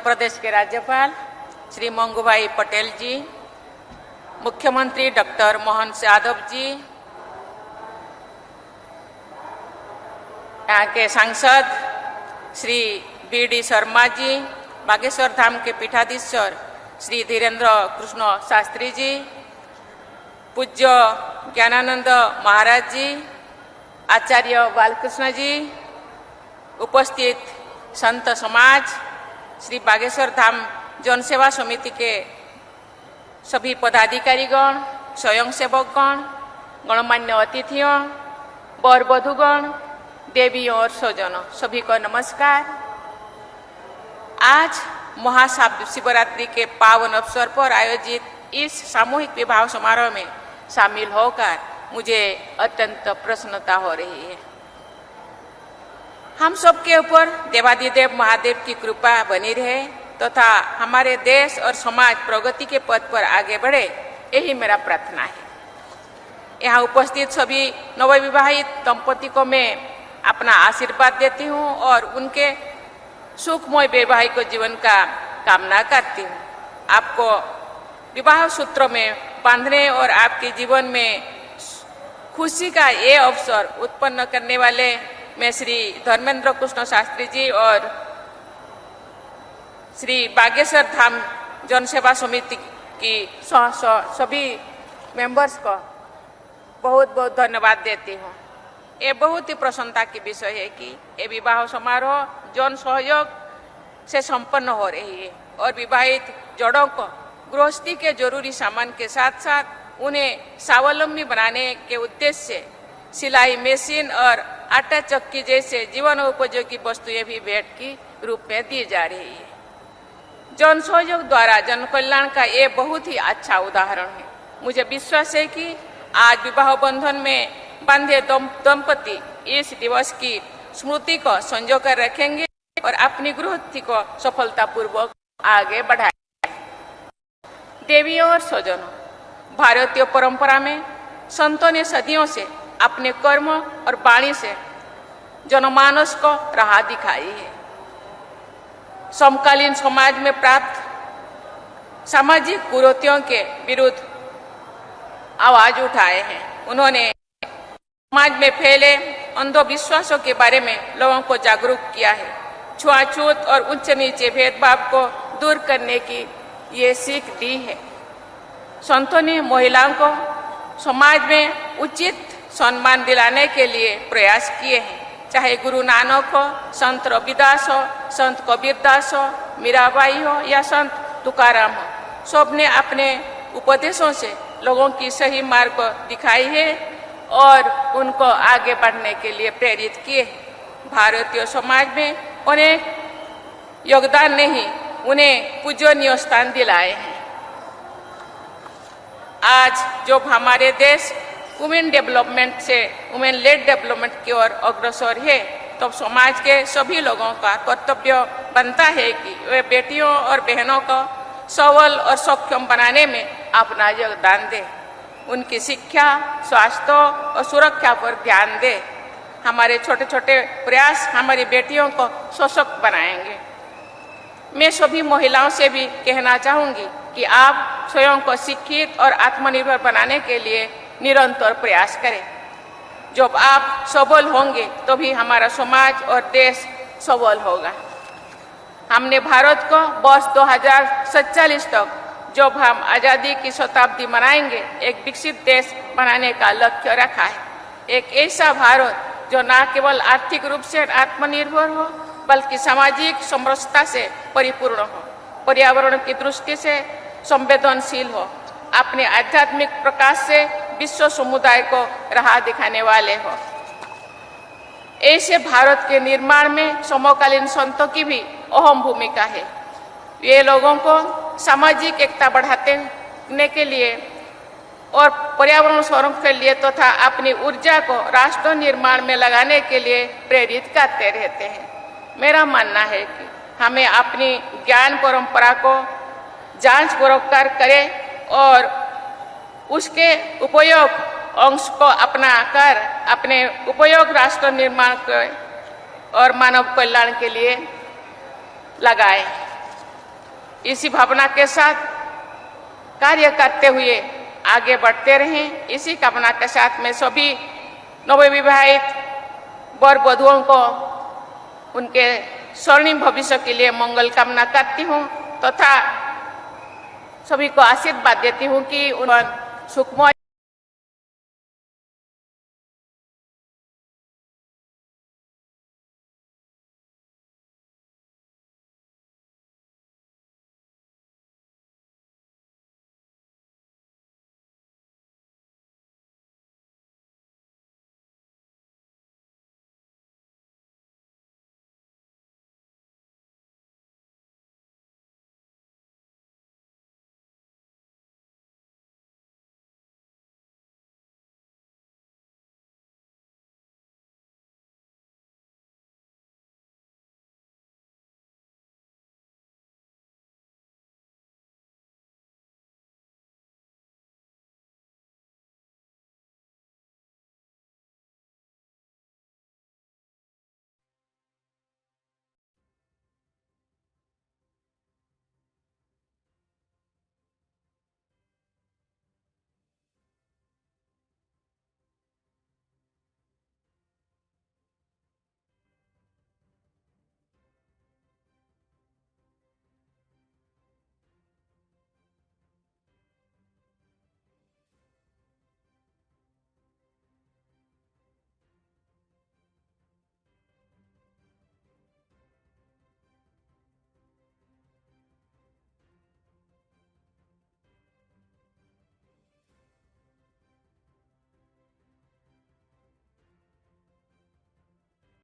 प्रदेश के राज्यपाल श्री मंगूभाई पटेल जी, मुख्यमंत्री डॉक्टर मोहन यादव जी, यहाँ के सांसद श्री बी.डी. शर्मा जी, बागेश्वर धाम के पीठाधीश्वर श्री धीरेन्द्र कृष्ण शास्त्री जी, पूज्य ज्ञानानंद महाराज जी, आचार्य बालकृष्ण जी, उपस्थित संत समाज, श्री बागेश्वर धाम जन सेवा समिति के सभी पदाधिकारीगण, स्वयंसेवकगण, गणमान्य अतिथियों, वर वधुगण, देवियों और स्वजनों, सभी को नमस्कार। आज महाशिवरात्रि के पावन अवसर पर आयोजित इस सामूहिक विवाह समारोह में शामिल होकर मुझे अत्यंत प्रसन्नता हो रही है। हम सबके ऊपर देवादिदेव महादेव की कृपा बनी रहे तथा हमारे देश और समाज प्रगति के पथ पर आगे बढ़े, यही मेरा प्रार्थना है। यहाँ उपस्थित सभी नवविवाहित दंपति को मैं अपना आशीर्वाद देती हूँ और उनके सुखमय वैवाहिक जीवन का कामना करती हूँ। आपको विवाह सूत्र में बांधने और आपके जीवन में खुशी का ये अवसर उत्पन्न करने वाले मैं श्री धर्मेंद्र कृष्ण शास्त्री जी और श्री बागेश्वर धाम जन सेवा समिति की सभी मेंबर्स को बहुत बहुत धन्यवाद देती हूँ। ये बहुत ही प्रसन्नता की विषय है कि ये विवाह समारोह जन सहयोग से संपन्न हो रही है और विवाहित जोड़ों को गृहस्थी के जरूरी सामान के साथ साथ उन्हें स्वावलंबी बनाने के उद्देश्य से सिलाई मशीन और आटा चक्की जैसे जीवन उपयोगी वस्तुएं भी भेंट की रूप में दी जा रही है। जन सहयोग द्वारा जन कल्याण का ये बहुत ही अच्छा उदाहरण है। मुझे विश्वास है कि आज विवाह बंधन में बंधे दंपति इस दिवस की स्मृति को संजो कर रखेंगे और अपनी गृहस्थी को सफलतापूर्वक आगे बढ़ाएंगे। देवियों और स्वजनों, भारतीय परंपरा में संतों ने सदियों से अपने कर्म और वाणी से जनमानस को राह दिखाई है। समकालीन समाज में प्राप्त सामाजिक कुरीतियों के विरुद्ध आवाज उठाए हैं। उन्होंने समाज में फैले अंधविश्वासों के बारे में लोगों को जागरूक किया है। छुआछूत और उच्च नीचे भेदभाव को दूर करने की ये सीख दी है। संतों ने महिलाओं को समाज में उचित सम्मान दिलाने के लिए प्रयास किए हैं। चाहे गुरु नानक हो, संत रविदास हो, संत कबीरदास हो, मीराबाई हो या संत तुकाराम हो, सबने अपने उपदेशों से लोगों की सही मार्ग दिखाई है और उनको आगे बढ़ने के लिए प्रेरित किए। भारतीय समाज में अनेक योगदान ने ही उन्हें पूजनीय स्थान दिलाए हैं। आज जब हमारे देश वुमेन डेवलपमेंट से वुमेन लेड डेवलपमेंट की ओर अग्रसर है, तो समाज के सभी लोगों का कर्तव्य बनता है कि वे बेटियों और बहनों को सबल और सक्षम बनाने में अपना योगदान दें। उनकी शिक्षा, स्वास्थ्य और सुरक्षा पर ध्यान दें। हमारे छोटे छोटे प्रयास हमारी बेटियों को सशक्त बनाएंगे। मैं सभी महिलाओं से भी कहना चाहूँगी कि आप स्वयं को शिक्षित और आत्मनिर्भर बनाने के लिए निरंतर प्रयास करें। जब आप सबल होंगे तो भी हमारा समाज और देश सबल होगा। हमने भारत को वर्ष 2047 तक, जब हम आज़ादी की शताब्दी मनाएंगे, एक विकसित देश बनाने का लक्ष्य रखा है। एक ऐसा भारत जो न केवल आर्थिक रूप से आत्मनिर्भर हो बल्कि सामाजिक समरसता से परिपूर्ण हो, पर्यावरण की दृष्टि से संवेदनशील हो, अपने आध्यात्मिक प्रकाश से विश्व समुदाय को राह दिखाने वाले हो। ऐसे भारत के निर्माण में समकालीन संतों की भी अहम भूमिका है। ये लोगों को सामाजिक एकता बढ़ाने के लिए और पर्यावरण संरक्षण के लिए तथा अपनी ऊर्जा को राष्ट्र निर्माण में लगाने के लिए प्रेरित करते रहते हैं। मेरा मानना है कि हमें अपनी ज्ञान परंपरा को जांच पड़ताल करें और उसके उपयोग अंश को अपना कर अपने उपयोग राष्ट्र निर्माण और मानव कल्याण के लिए लगाएं। इसी भावना के साथ कार्य करते हुए आगे बढ़ते रहें। इसी कामना के साथ मैं सभी नवविवाहित वर वधुओं को उनके स्वर्णिम भविष्य के लिए मंगल कामना करती हूँ तथा सभी को आशीर्वाद देती हूँ कि उन सुखमय